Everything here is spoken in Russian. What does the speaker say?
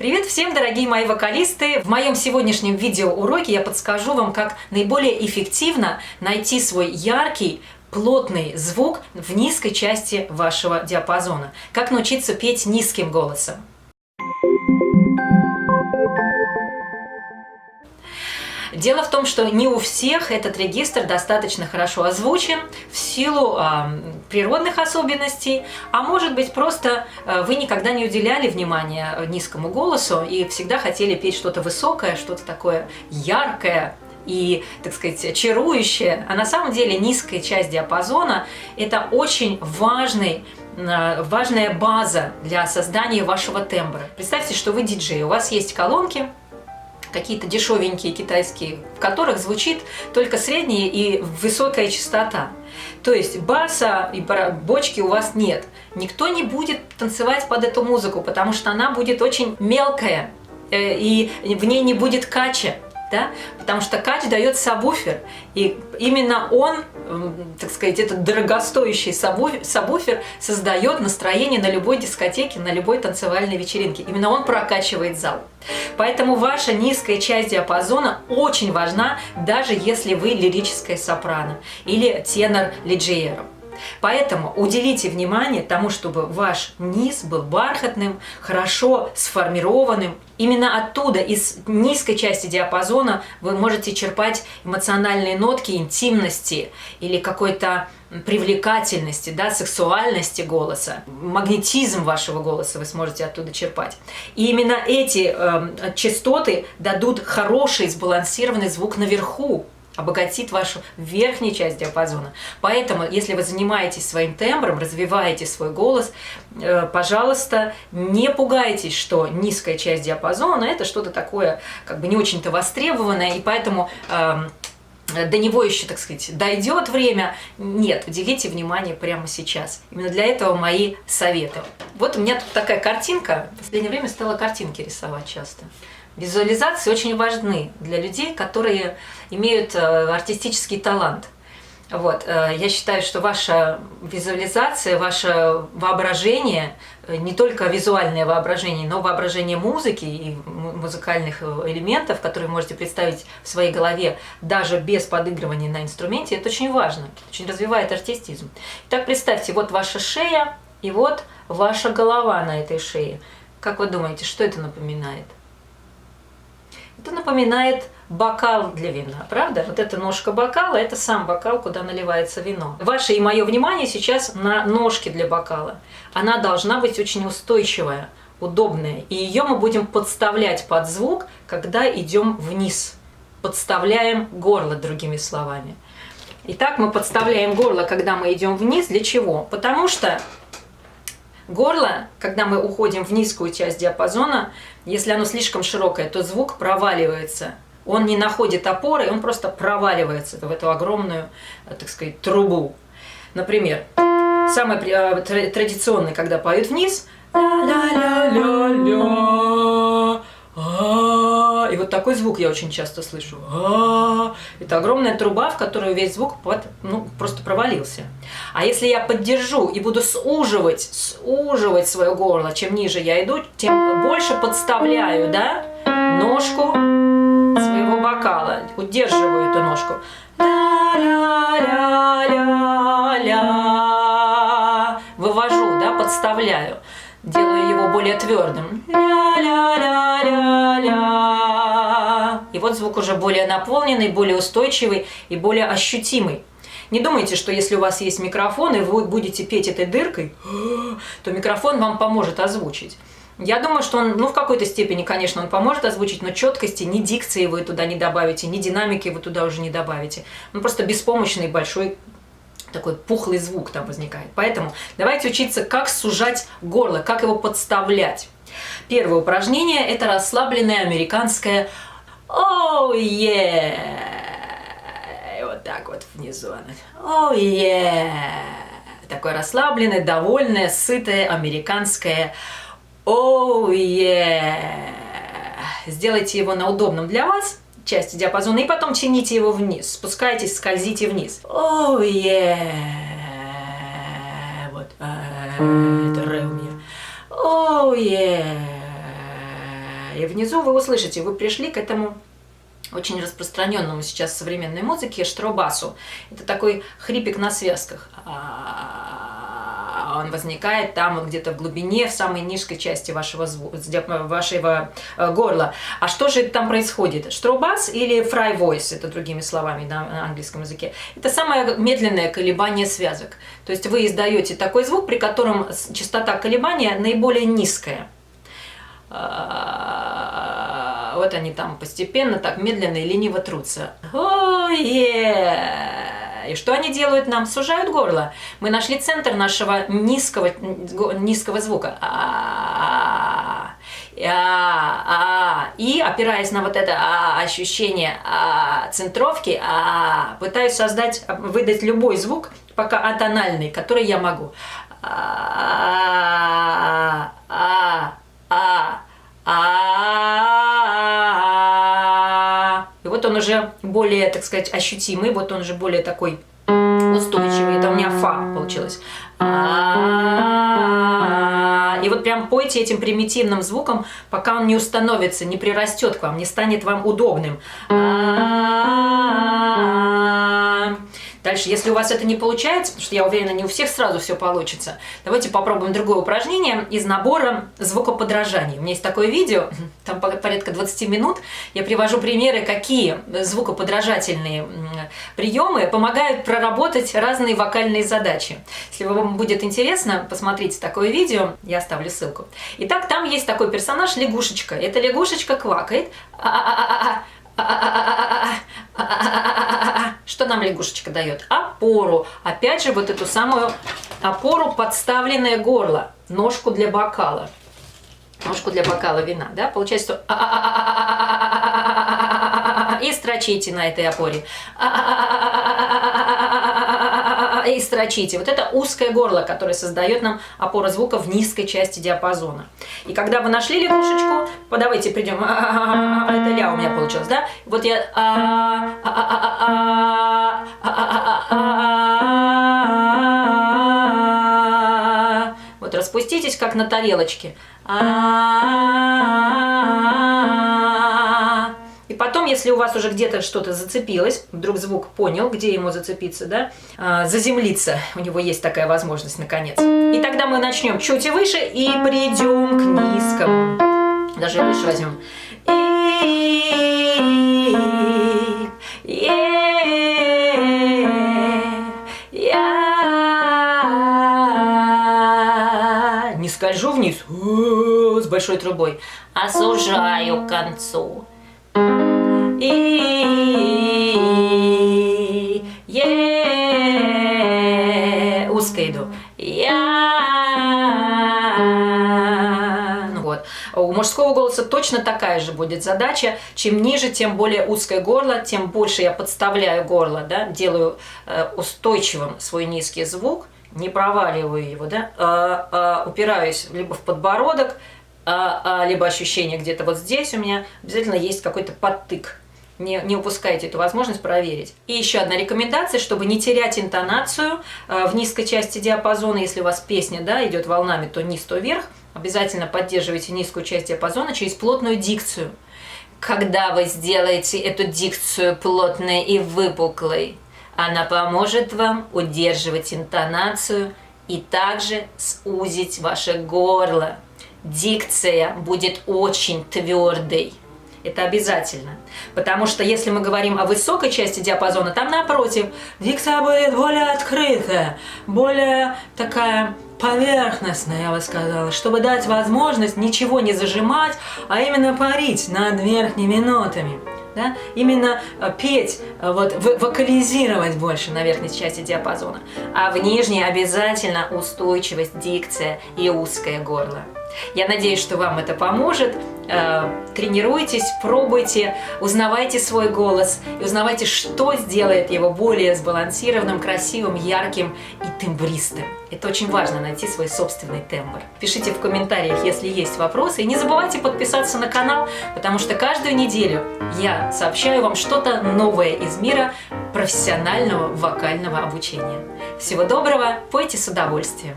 Привет всем, дорогие мои вокалисты! В моем сегодняшнем видеоуроке я подскажу вам, как наиболее эффективно найти свой яркий, плотный звук в низкой части вашего диапазона. Как научиться петь низким голосом. Дело в том, что не у всех этот регистр достаточно хорошо озвучен в силу природных особенностей, а может быть просто вы никогда не уделяли внимания низкому голосу и всегда хотели петь что-то высокое, что-то такое яркое и, так сказать, чарующее. А на самом деле низкая часть диапазона – это очень важная база для создания вашего тембра. Представьте, что вы диджей, у вас есть колонки, какие-то дешевенькие китайские, в которых звучит только средняя и высокая частота. То есть баса и бочки у вас нет. Никто не будет танцевать под эту музыку, потому что она будет очень мелкая, и в ней не будет кача. Да? Потому что кач дает сабвуфер, и именно он, так сказать, этот дорогостоящий сабвуфер создает настроение на любой дискотеке, на любой танцевальной вечеринке. Именно он прокачивает зал. Поэтому ваша низкая часть диапазона очень важна, даже если вы лирическая сопрано или тенор леджиеро. Поэтому уделите внимание тому, чтобы ваш низ был бархатным, хорошо сформированным. Именно оттуда, из низкой части диапазона, вы можете черпать эмоциональные нотки интимности или какой-то привлекательности, да, сексуальности голоса, магнетизм вашего голоса вы сможете оттуда черпать. И именно эти частоты дадут хороший сбалансированный звук наверху, обогатит вашу верхнюю часть диапазона. Поэтому, если вы занимаетесь своим тембром, развиваете свой голос, пожалуйста, не пугайтесь, что низкая часть диапазона – это что-то такое как бы не очень-то востребованное, и поэтому до него еще, так сказать, дойдет время. Нет, уделите внимание прямо сейчас. Именно для этого мои советы. Вот у меня тут такая картинка. В последнее время стала картинки рисовать часто. Визуализации очень важны для людей, которые имеют артистический талант. Вот. Я считаю, что ваша визуализация, ваше воображение, не только визуальное воображение, но воображение музыки и музыкальных элементов, которые вы можете представить в своей голове, даже без подыгрывания на инструменте, это очень важно, очень развивает артистизм. Итак, представьте, вот ваша шея и вот ваша голова на этой шее. Как вы думаете, что это напоминает? Это напоминает бокал для вина, правда? Вот эта ножка бокала – это сам бокал, куда наливается вино. Ваше и мое внимание сейчас на ножке для бокала. Она должна быть очень устойчивая, удобная. И ее мы будем подставлять под звук, когда идем вниз. Подставляем горло, другими словами. Итак, мы подставляем горло, когда мы идем вниз. Для чего? Потому что горло, когда мы уходим в низкую часть диапазона, если оно слишком широкое, то звук проваливается. Он не находит опоры, он просто проваливается в эту огромную, так сказать, трубу. Например, самый традиционный, когда поют вниз, и вот такой звук я очень часто слышу. Это огромная труба, в которую весь звук просто провалился. А если я поддержу и буду суживать свое горло, чем ниже я иду, тем больше подставляю, да, ножку своего бокала, удерживаю эту ножку. Вывожу, да, подставляю. Делаю его более твердым. И вот звук уже более наполненный, более устойчивый и более ощутимый. Не думайте, что если у вас есть микрофон, и вы будете петь этой дыркой, то микрофон вам поможет озвучить. Я думаю, что он, в какой-то степени, конечно, он поможет озвучить, но четкости, ни дикции вы туда не добавите, ни динамики вы туда уже не добавите. Он просто беспомощный, большой, такой пухлый звук там возникает. Поэтому давайте учиться, как сужать горло, как его подставлять. Первое упражнение – это расслабленное американское «Оу, е!» Вот так вот внизу. «Оу, е!» Такое расслабленное, довольное, сытое американское «Оу, е!». Сделайте его на удобном для вас части диапазона и потом тяните его вниз. Спускайтесь, скользите вниз. «Оу, е!». Вот. Это ре у меня. «Оу, е!». И внизу вы услышите, вы пришли к этому очень распространенному сейчас в современной музыке штробасу. Это такой хрипик на связках. Он возникает там вот где-то в глубине, в самой низкой части вашего горла. А что же там происходит? Штробас или fry voice, это другими словами на английском языке, это самое медленное колебание связок. То есть вы издаете такой звук, при котором частота колебания наиболее низкая. Вот они там постепенно, так медленно и лениво трутся. И что они делают нам? Сужают горло. Мы нашли центр нашего низкого звука. И опираясь на вот это ощущение центровки, пытаюсь выдать любой звук, пока атональный, который я могу. И вот он уже более, так сказать, ощутимый, вот он уже более такой устойчивый. Это у меня фа получилось. И вот прям пойте этим примитивным звуком, пока он не установится, не прирастет к вам, не станет вам удобным. Дальше, если у вас это не получается, потому что я уверена, не у всех сразу все получится, давайте попробуем другое упражнение из набора звукоподражаний. У меня есть такое видео, там порядка 20 минут, я привожу примеры, какие звукоподражательные приемы помогают проработать разные вокальные задачи. Если вам будет интересно, посмотрите такое видео, я оставлю ссылку. Итак, там есть такой персонаж лягушечка. Эта лягушечка квакает. Что нам лягушечка дает? Опору. Опять же, вот эту самую опору, подставленное горло. Ножку для бокала. Ножку для бокала вина. Да? Получается, что и строчите на этой опоре. И строчите. Вот это узкое горло, которое создает нам опору звука в низкой части диапазона. И когда вы нашли лягушечку, давайте придем. Это ля у меня получилось, да? Вот я вот распуститесь, как на тарелочке. И потом, если у вас уже где-то что-то зацепилось, вдруг звук понял, где ему зацепиться, да, заземлиться, у него есть такая возможность, наконец. И тогда мы начнем чуть выше и придем к низкому. Даже выше возьмем. Не скольжу вниз с большой трубой, а сужаю к концу. Узко иду. Ну вот. У мужского голоса точно такая же будет задача. Чем ниже, тем более узкое горло, тем больше я подставляю горло, да, делаю устойчивым свой низкий звук, не проваливаю его, да, упираюсь либо в подбородок, либо ощущение где-то вот здесь у меня обязательно есть какой-то подтык. Не упускайте эту возможность проверить. И еще одна рекомендация, чтобы не терять интонацию в низкой части диапазона. Если у вас песня, да, идет волнами то низ, то вверх, обязательно поддерживайте низкую часть диапазона через плотную дикцию. Когда вы сделаете эту дикцию плотной и выпуклой, она поможет вам удерживать интонацию и также сузить ваше горло. Дикция будет очень твердой. Это обязательно. Потому что если мы говорим о высокой части диапазона, там напротив, дикция будет более открытая, более такая поверхностная, я бы сказала, чтобы дать возможность ничего не зажимать, а именно парить над верхними нотами. Да? Именно петь, вот, вокализировать больше на верхней части диапазона. А в нижней обязательно устойчивость, дикция и узкое горло. Я надеюсь, что вам это поможет. Тренируйтесь, пробуйте, узнавайте свой голос и узнавайте, что сделает его более сбалансированным, красивым, ярким и тембристым. Это очень важно, найти свой собственный тембр. Пишите в комментариях, если есть вопросы. И не забывайте подписаться на канал, потому что каждую неделю я сообщаю вам что-то новое из мира профессионального вокального обучения. Всего доброго, пойте с удовольствием!